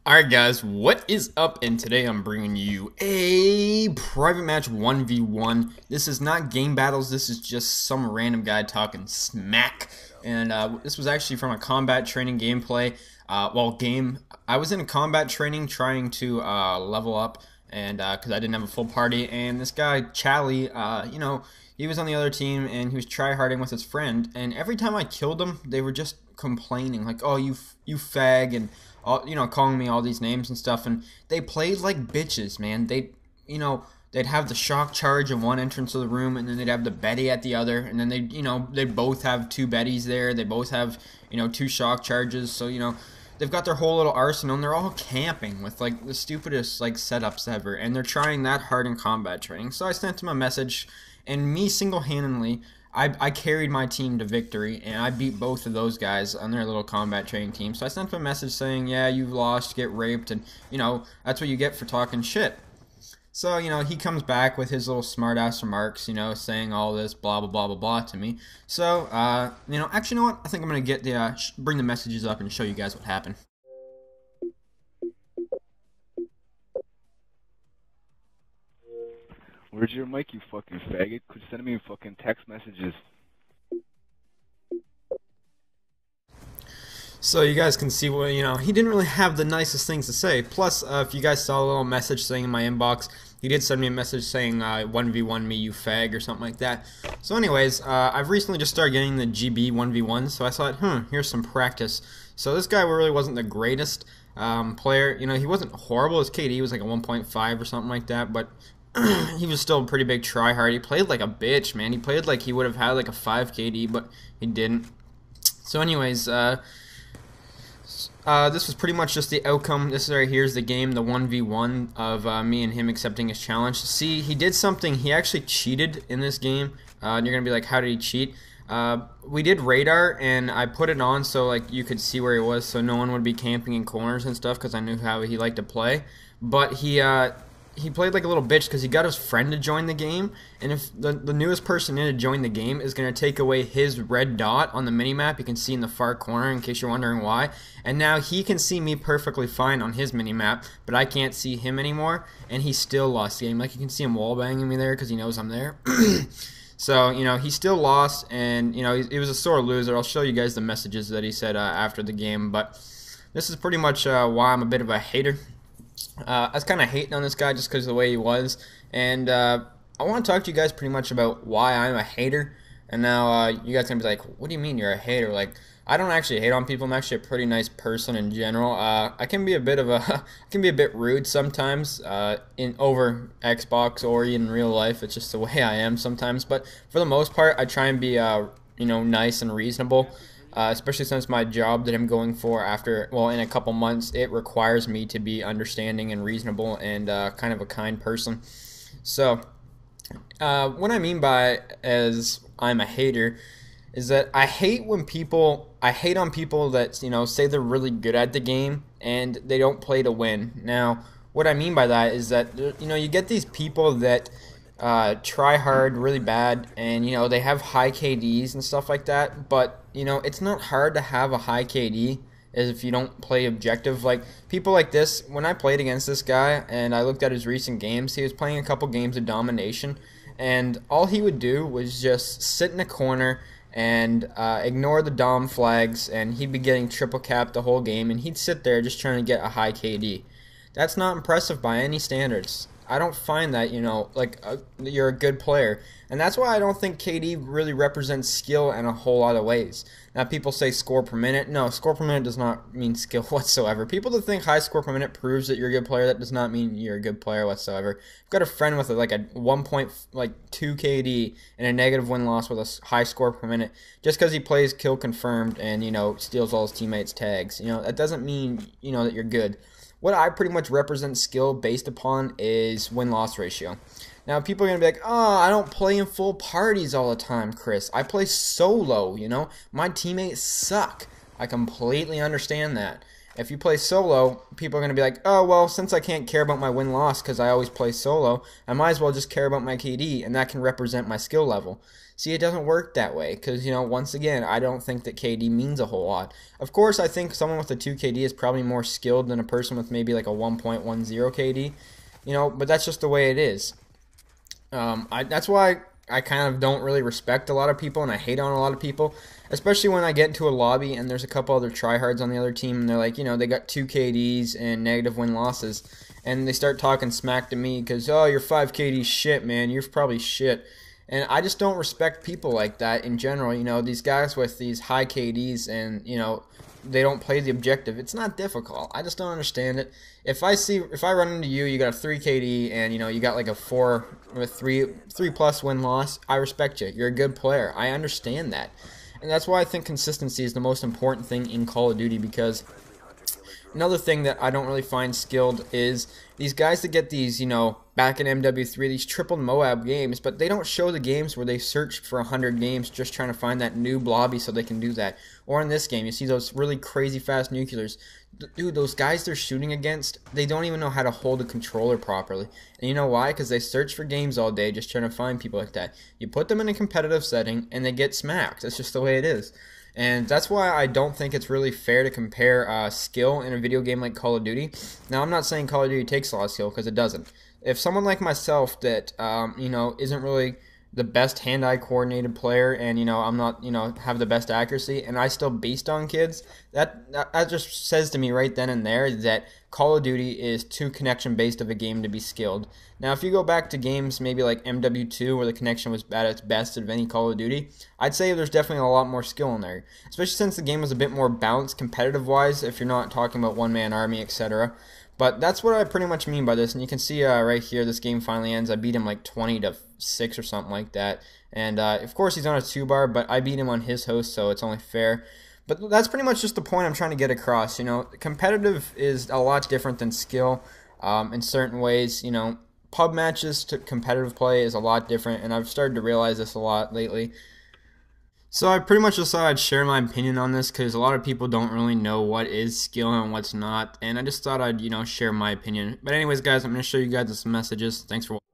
Alright guys, what is up? And today I'm bringing you a private match 1v1. This is not game battles, this is just some random guy talking smack. And this was actually from a combat training gameplay. I was in a combat training trying to level up, and because I didn't have a full party, and this guy, Chally, he was on the other team, and he was tryharding with his friend, and every time I killed him, they were just complaining, like, oh, you fag, and all, calling me all these names and stuff, and they played like bitches, man. They'd have the shock charge in one entrance of the room, and then they'd have the Betty at the other, and then they both have two Bettys there. They both have, two shock charges, so, they've got their whole little arsenal, and they're all camping with, like, the stupidest, like, setups ever, and they're trying that hard in combat training. So I sent them a message, and me single-handedly, I carried my team to victory, and I beat both of those guys on their little combat training team. So I sent them a message saying, yeah, you've lost, get raped, and, that's what you get for talking shit. So, he comes back with his little smart-ass remarks, saying all this blah, blah, blah, blah, blah to me. So, actually, you know what? I think I'm going to get bring the messages up and show you guys what happened. Where's your mic, you fucking faggot? Quit sending me fucking text messages. So you guys can see what, he didn't really have the nicest things to say. Plus, if you guys saw a little message saying in my inbox, he did send me a message saying 1v1 me, you fag, or something like that. So anyways, I've recently just started getting the GB 1v1, so I thought, here's some practice. So this guy really wasn't the greatest player. He wasn't horrible. His KD was like a 1.5 or something like that, but he was still a pretty big tryhard. He played like a bitch, man. He played like he would have had like a 5 KD, but he didn't. So anyways, this was pretty much just the outcome. This right here is the game, the 1v1 of me and him accepting his challenge. See, he did something. He actually cheated in this game. And you're going to be like, how did he cheat? We did radar, and I put it on so like you could see where he was, so no one would be camping in corners and stuff, because I knew how he liked to play. But he played like a little bitch because he got his friend to join the game, and if the newest person in to join the game is going to take away his red dot on the minimap, you can see in the far corner in case you're wondering why, and now he can see me perfectly fine on his minimap, but I can't see him anymore, and he still lost the game. Like, you can see him wallbanging me there because he knows I'm there. So, he still lost, and, he was a sore loser. I'll show you guys the messages that he said after the game, but this is pretty much why I'm a bit of a hater. I was kind of hating on this guy just because of the way he was, and I want to talk to you guys pretty much about why I'm a hater. And now you guys are going to be like, what do you mean you're a hater? Like, I don't actually hate on people. I'm actually a pretty nice person in general. I can be a bit of a I can be a bit rude sometimes over Xbox or in real life. It's just the way I am sometimes, but for the most part I try and be nice and reasonable. Especially since my job that I'm going for in a couple months, it requires me to be understanding and reasonable and kind of a kind person. So, what I mean by as I'm a hater is that I hate on people that, say they're really good at the game and they don't play to win. Now, what I mean by that is that, you get these people that try hard really bad, and they have high KDs and stuff like that, but it's not hard to have a high KD if you don't play objective. Like, people like this, when I played against this guy and I looked at his recent games, he was playing a couple games of domination, and all he would do was just sit in a corner and ignore the dom flags, and he'd be getting triple capped the whole game, and he'd sit there just trying to get a high KD. That's not impressive by any standards. I don't find that, you're a good player. And that's why I don't think KD really represents skill in a whole lot of ways. Now, people say score per minute. No, score per minute does not mean skill whatsoever. People that think high score per minute proves that you're a good player, that does not mean you're a good player whatsoever. I've got a friend with like a 1.2 KD and a negative win-loss with a high score per minute just because he plays kill confirmed and, steals all his teammates' tags. That doesn't mean, that you're good. What I pretty much represent skill based upon is win-loss ratio. Now, people are going to be like, oh, I don't play in full parties all the time, Chris. I play solo, My teammates suck. I completely understand that. If you play solo, people are going to be like, oh, well, since I can't care about my win-loss because I always play solo, I might as well just care about my KD, and that can represent my skill level. See, it doesn't work that way because, you know, once again, I don't think that KD means a whole lot. Of course, I think someone with a 2 KD is probably more skilled than a person with maybe like a 1.10 KD, you know, but that's just the way it is. That's why I kind of don't really respect a lot of people and I hate on a lot of people, especially when I get into a lobby and there's a couple other tryhards on the other team and they're like, you know, they got 2 KDs and negative win losses, and they start talking smack to me because, oh, you're 5 KD shit, man, you're probably shit. And I just don't respect people like that in general. You know, these guys with these high KDs and, you know, they don't play the objective. It's not difficult. I just don't understand it. If I run into you, you got a 3 KD and, you know, you got like a 4 with 3 plus win loss, I respect you. You're a good player. I understand that. And that's why I think consistency is the most important thing in Call of Duty, because another thing that I don't really find skilled is these guys that get these, you know, back in MW3, these triple Moab games, but they don't show the games where they search for 100 games just trying to find that noob lobby so they can do that. Or in this game, you see those really crazy fast nuclears. Dude, those guys they're shooting against, they don't even know how to hold a controller properly. And you know why? Because they search for games all day just trying to find people like that. You put them in a competitive setting and they get smacked. That's just the way it is. And that's why I don't think it's really fair to compare skill in a video game like Call of Duty. Now, I'm not saying Call of Duty takes a lot of skill, because it doesn't. If someone like myself that, you know, isn't really the best hand-eye coordinated player, and, you know, I'm not, you know, have the best accuracy, and I still beast on kids, that just says to me right then and there that Call of Duty is too connection-based of a game to be skilled. Now, if you go back to games maybe like MW2 where the connection was at its best of any Call of Duty, I'd say there's definitely a lot more skill in there, especially since the game was a bit more balanced competitive-wise if you're not talking about one-man army, etc. But that's what I pretty much mean by this, and you can see right here, this game finally ends. I beat him like 20-6 or something like that, and of course he's on a 2-bar, but I beat him on his host, so it's only fair. But that's pretty much just the point I'm trying to get across. You know, competitive is a lot different than skill in certain ways. You know, pub matches to competitive play is a lot different, and I've started to realize this a lot lately. So I pretty much just thought I'd share my opinion on this because a lot of people don't really know what is skill and what's not, and I just thought I'd, you know, share my opinion. But anyways, guys, I'm going to show you guys some messages. Thanks for watching.